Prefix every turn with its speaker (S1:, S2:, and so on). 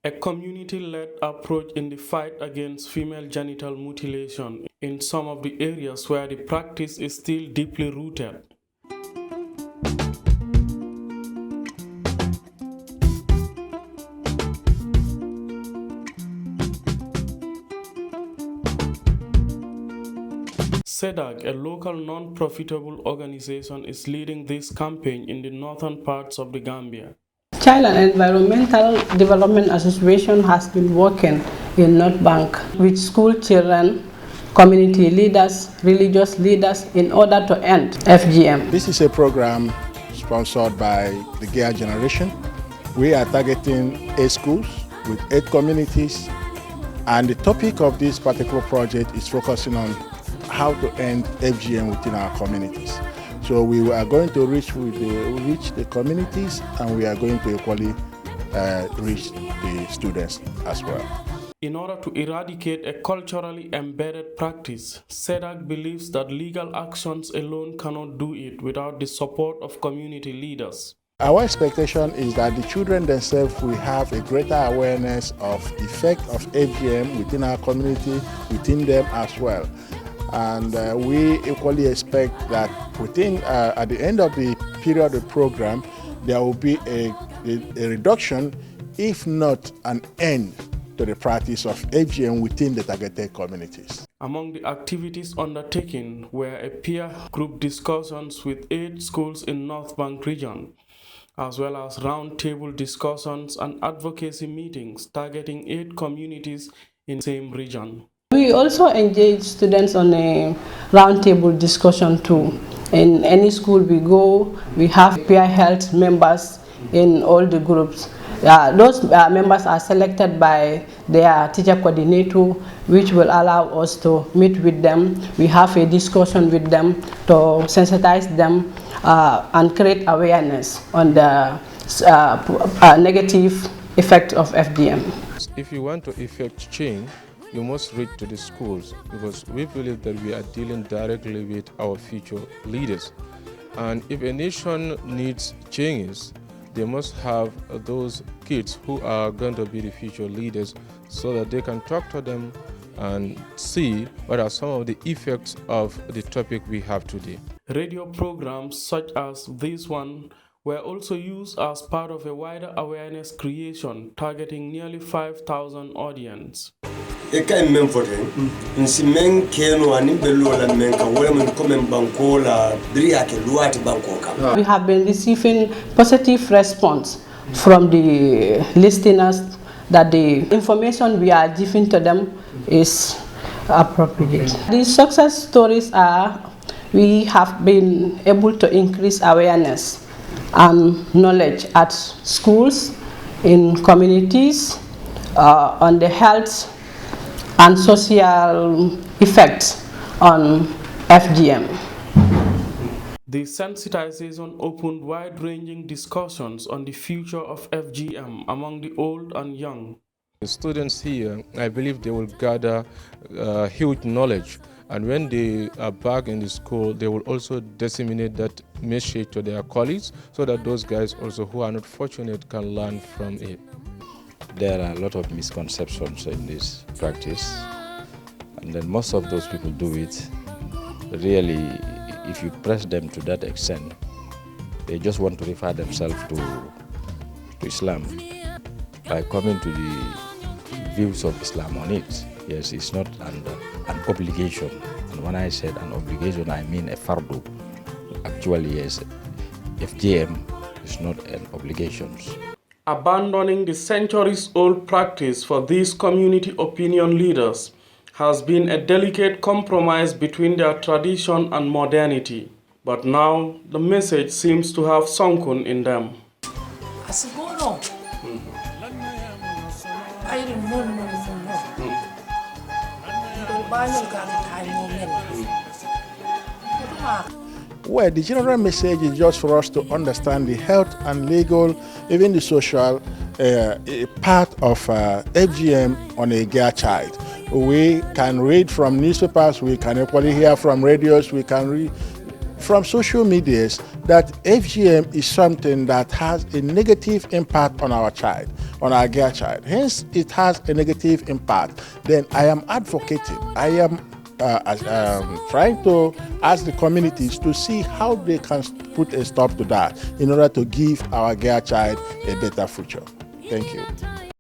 S1: A community-led approach in the fight against female genital mutilation in some of the areas where the practice is still deeply rooted. CEDAG, a local non-profitable organization, is leading this campaign in the northern parts of the Gambia.
S2: Child and Environmental Development Association has been working in North Bank with school children, community leaders, religious leaders in order to end FGM.
S3: This is a program sponsored by the Gear Generation. We are targeting 8 schools with 8 communities, and the topic of this particular project is focusing on how to end FGM within our communities. So we are going to reach the communities, and we are going to equally reach the students as well.
S1: In order to eradicate a culturally embedded practice, CEDAG believes that legal actions alone cannot do it without the support of community leaders.
S3: Our expectation is that the children themselves will have a greater awareness of the effect of FGM within our community, within them as well. And we equally expect that at the end of the period of the program, there will be a reduction, if not an end, to the practice of FGM within the targeted communities.
S1: Among the activities undertaken were a peer group discussions with 8 schools in North Bank region, as well as roundtable discussions and advocacy meetings targeting 8 communities in the same region.
S2: We also engage students on a roundtable discussion too. In any school we go, we have peer health members in all the groups. Those members are selected by their teacher coordinator, which will allow us to meet with them. We have a discussion with them to sensitize them and create awareness on the negative effect of FGM.
S4: If you want to effect change, you must reach to the schools, because we believe that we are dealing directly with our future leaders. And if a nation needs changes, they must have those kids who are going to be the future leaders, so that they can talk to them and see what are some of the effects of the topic we have today.
S1: Radio programs such as this one were also used as part of a wider awareness creation targeting nearly 5,000 audience.
S5: We have been
S2: receiving positive response from the listeners that the information we are giving to them is appropriate. The success stories are we have been able to increase awareness and knowledge at schools, in communities, on the health and social effects on FGM.
S1: The sensitization opened wide-ranging discussions on the future of FGM among the old and young.
S4: The students here, I believe they will gather huge knowledge, and when they are back in the school, they will also disseminate that message to their colleagues, so that those guys also who are not fortunate can learn from it.
S6: There are a lot of misconceptions in this practice, and then most of those people do it. Really, if you press them to that extent, they just want to refer themselves to Islam by coming to the views of Islam on it. Yes, it's not an obligation. And when I said an obligation, I mean a fardu. Actually, yes, FGM is not an obligation.
S1: Abandoning the centuries-old practice for these community opinion leaders has been a delicate compromise between their tradition and modernity. But now, the message seems to have sunken in them.
S3: Well, the general message is just for us to understand the health and legal, even the social part of FGM on a girl child. We can read from newspapers, we can equally hear from radios, we can read from social medias that FGM is something that has a negative impact on our child, on our girl child. Hence, it has a negative impact. Then I am advocating, I am trying to ask the communities to see how they can put a stop to that in order to give our girl child a better future. Thank you.